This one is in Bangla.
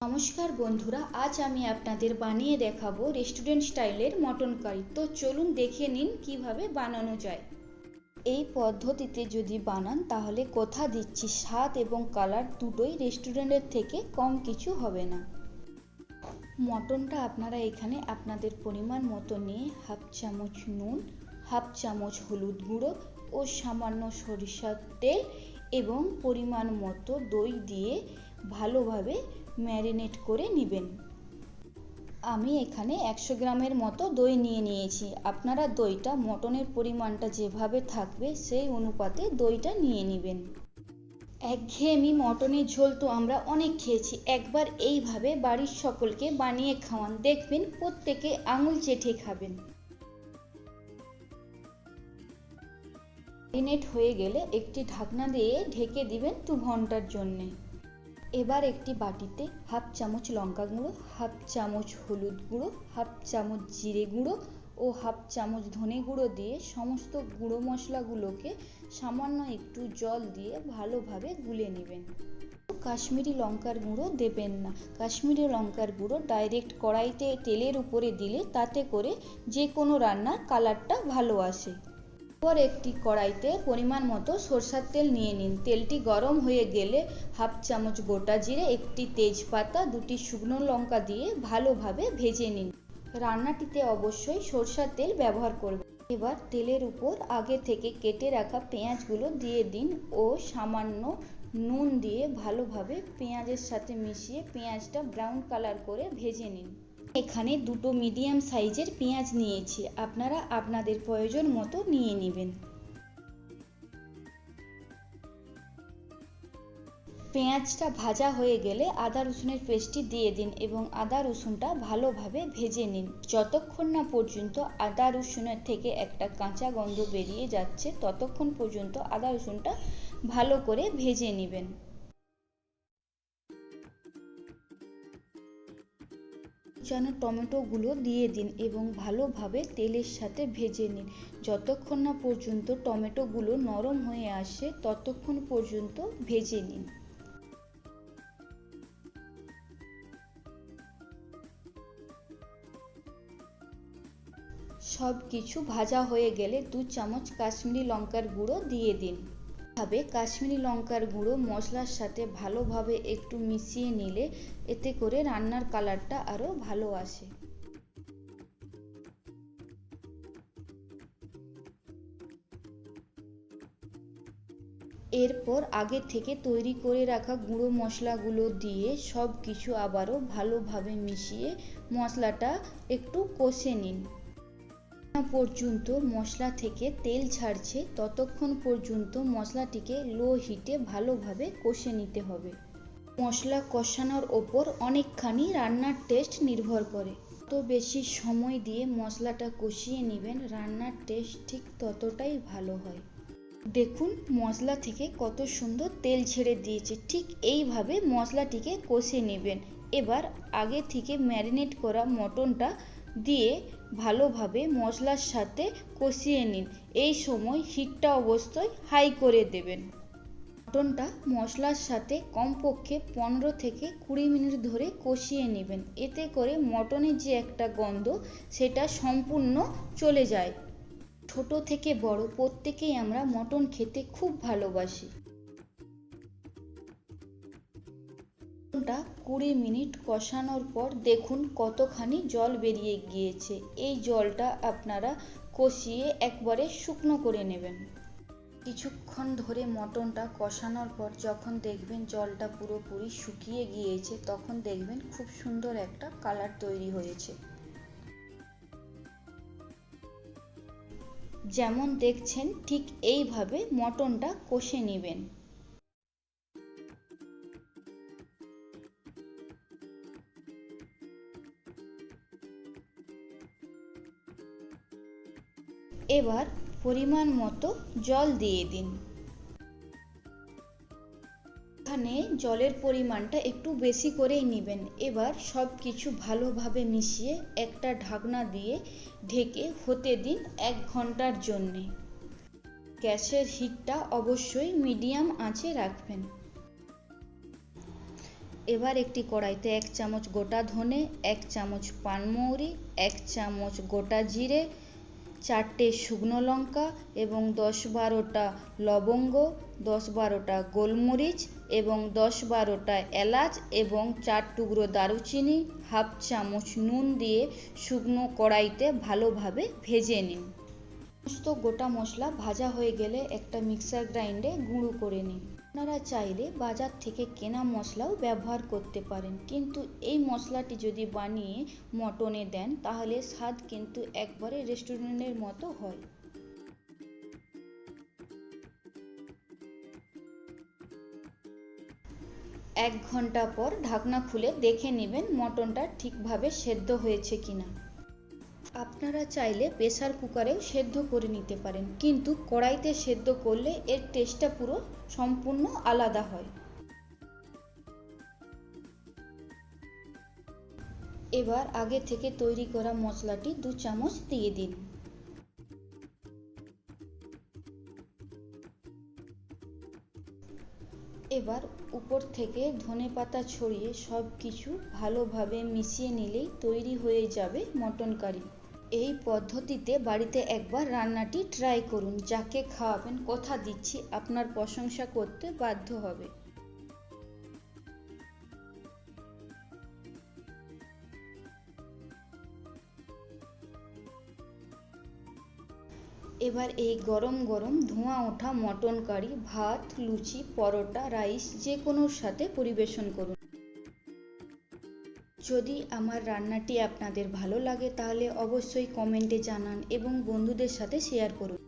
নমস্কার বন্ধুরা, আজ আমি আপনাদের বানিয়ে দেখাবো রেস্টুরেন্ট স্টাইলের মটন কারি। তো চলুন দেখে নিন কিভাবে বানানো যায়। এই পদ্ধতিতে যদি বানান তাহলে কথা দিচ্ছি স্বাদ এবং কালার দুটোই রেস্টুরেন্টের থেকে কম কিছু হবে না। মটনটা আপনারা এখানে আপনাদের পরিমাণ মতো নিয়ে হাফ চামচ নুন, হাফ চামচ হলুদ গুঁড়ো ও সামান্য সরিষার তেল এবং পরিমাণ মতো দই দিয়ে ভালোভাবে ম্যারিনেট করে নেবেন। আমি এখানে 100 গ্রামের মতো দই নিয়ে নিয়েছি। আপনারা দইটা মটনের পরিমাণটা যেভাবে থাকবে সেই অনুপাতে দইটা নিয়ে নেবেন। একঘেয়েমি মটনের ঝোল তো আমরা অনেক খেয়েছি, একবার এইভাবে বাড়ির সকলকে বানিয়ে খাওয়ান, দেখবেন প্রত্যেকে আঙুল চেটে খাবেন। ম্যারিনেট হয়ে গেলে একটি ঢাকনা দিয়ে ঢেকে দিবেন 2 ঘন্টার জন্যে। এবার একটি বাটিতে হাফ চামচ লঙ্কা গুঁড়ো, হাফ চামচ হলুদ গুঁড়ো, হাফ চামচ জিরে গুঁড়ো ও হাফ চামচ ধনে গুঁড়ো দিয়ে সমস্ত গুঁড়ো মশলাগুলোকে সামান্য একটু জল দিয়ে ভালোভাবে গুলে নেবেন। কাশ্মীরি লঙ্কার গুঁড়ো দেবেন না। কাশ্মীরি লঙ্কার গুঁড়ো ডাইরেক্ট কড়াইতে তেলের উপরে দিলে তাতে করে যে কোনো রান্নার কালারটা ভালো আসে। এরপর একটি কড়াইতে পরিমাণ মতো সরষের তেল নিয়ে নিন। তেলটি গরম হয়ে গেলে হাফ চামচ গোটা জিরে, একটি তেজপাতা, 2টি শুকনো লঙ্কা দিয়ে ভালোভাবে ভেজে নিন। রান্নাটিতে অবশ্যই সরষের তেল ব্যবহার করবেন। এবার তেলের উপর আগে থেকে কেটে রাখা পেঁয়াজগুলো দিয়ে দিন ও সামান্য নুন দিয়ে ভালোভাবে পেঁয়াজের সাথে মিশিয়ে পেঁয়াজটা ব্রাউন কালার করে ভেজে নিন। এখানে 2টো মিডিয়াম সাইজের পেঁয়াজ নিয়েছি, আপনারা আপনাদের প্রয়োজন মতো নিয়ে নেবেন। পেঁয়াজটা ভাজা হয়ে গেলে আদা রসুনের পেস্টটি দিয়ে দিন এবং আদা রসুনটা ভালোভাবে ভেজে নিন যতক্ষণ না পর্যন্ত আদা রসুনের থেকে একটা কাঁচা গন্ধ বেরিয়ে যাচ্ছে, ততক্ষণ পর্যন্ত আদা রসুনটা ভালো করে ভেজে নেবেন। কুচানো টমেটোগুলো দিয়ে দিন এবং ভালোভাবে তেলের সাথে ভেজে নিন যতক্ষণ না পর্যন্ত টমেটোগুলো নরম হয়ে আসে, ততক্ষণ পর্যন্ত ভেজে নিন। সব কিছু ভাজা হয়ে গেলে 2 চামচ কাশ্মীরি লঙ্কার গুঁড়ো দিয়ে দিন। ভাবে কাশ্মীরি লঙ্কার গুঁড়ো মশলার সাথে ভালোভাবে একটু মিশিয়ে নিলে এতে করে রান্নার কালারটা আরো ভালো আসে। এরপর আগে থেকে তৈরি করে রাখা গুঁড়ো মশলাগুলো দিয়ে সব কিছু আবারও ভালোভাবে মিশিয়ে মশলাটা একটু কষে নিন। পর্যন্ত মশলা থেকে তেল ছাড়ছে ততক্ষণ পর্যন্ত মশলাটিকে লো হিটে ভালোভাবে কষে নিতে হবে। মশলা কষানোর ওপর অনেকখানি রান্নার টেস্ট নির্ভর করে। যত বেশি সময় দিয়ে মশলাটা কষিয়ে নেবেন রান্নার টেস্ট ঠিক ততটাই ভালো হয়। দেখুন মশলা থেকে কত সুন্দর তেল ছেড়ে দিয়েছে, ঠিক এইভাবে মশলাটিকে কষে নেবেন। এবার আগে থেকে ম্যারিনেট করা মটনটা দিয়ে ভালোভাবে মশলার সাথে কষিয়ে নিন। এই সময় হিটটা অবশ্যই হাই করে দেবেন। মটনটা মশলার সাথে কমপক্ষে 15 থেকে 20 মিনিট ধরে কষিয়ে নেবেন, এতে করে মটনের যে একটা গন্ধ সেটা সম্পূর্ণ চলে যায়। ছোট থেকে বড় প্রত্যেকেই আমরা মটন খেতে খুব ভালোবাসি। 20 মিনিট কষানোর পর দেখুন কতখানি জল বেরিয়ে গিয়েছে। এই জলটা আপনারা কষিয়ে একবারে শুকনো করে নেবেন। কিছুক্ষণ ধরে মটনটা কষানোর পর যখন দেখবেন জলটা পুরোপুরি শুকিয়ে গিয়েছে, তখন দেখবেন খুব সুন্দর একটা কালার তৈরি হয়েছে। যেমন দেখছেন ঠিক এইভাবে মটনটা কষে নেবেন। এবার পরিমাণ মতো জল দিয়ে দিন। এখানে জলের পরিমাণটা একটু বেশি করেই নেবেন। এবার সব কিছু ভালোভাবে মিশিয়ে একটা ঢাকনা দিয়ে ঢেকে হতে দিন 1 ঘন্টার জন্যে। গ্যাসের হিটটা অবশ্যই মিডিয়াম আঁচে রাখবেন। এবার একটি কড়াইতে 1 চামচ গোটা ধনে, 1 চামচ পানমৌরি, 1 চামচ গোটা জিরে, 4টে শুকনো লঙ্কা এবং 10-12টা লবঙ্গ, 10-12টা গোলমরিচ এবং 10-12টা এলাচ এবং 4 টুকরো দারুচিনি, হাফ চামচ নুন দিয়ে শুকনো কড়াইতে ভালোভাবে ভেজে নিন। সমস্ত গোটা মশলা ভাজা হয়ে গেলে একটা মিক্সার গ্রাইন্ডে গুঁড়ো করে নিন। আপনারা চাইলে বাজার থেকে কেনা মশলাও ব্যবহার করতে পারেন, কিন্তু এই মশলাটি যদি বানিয়ে মটনে দেন তাহলে স্বাদ কিন্তু একবারে রেস্টুরেন্টের মতো হয়। 1 ঘন্টা পর ঢাকনা খুলে দেখে নেবেন মটনটা ঠিকভাবে সেদ্ধ হয়েছে কিনা। আপনারা চাইলে প্রেসার কুকারেও সেদ্ধ করে নিতে পারেন, কিন্তু কড়াইতে সেদ্ধ করলে এর টেস্টটা পুরো সম্পূর্ণ আলাদা হয়। এবার আগে থেকে তৈরি করা মশলাটি 2 চামচ দিয়ে দিন। এবার উপর থেকে ধনেপাতা ছড়িয়ে সব কিছু ভালোভাবে মিশিয়ে নিলেই তৈরি হয়ে যাবে মটন কারি। এই পদ্ধতিতে বাড়িতে একবার রান্নাটি ট্রাই করুন, যাকে খাওয়াবেন কথা দিচ্ছি আপনার প্রশংসা করতে বাধ্য হবে। এবার এই গরম গরম ধোঁয়া ওঠা মটন কারি ভাত, লুচি, পরোটা, রাইস যে কোনোর সাথে পরিবেশন করুন। যদি আমার রান্নাটি আপনাদের ভালো লাগে তাহলে অবশ্যই কমেন্টে জানান এবং বন্ধুদের সাথে শেয়ার করুন।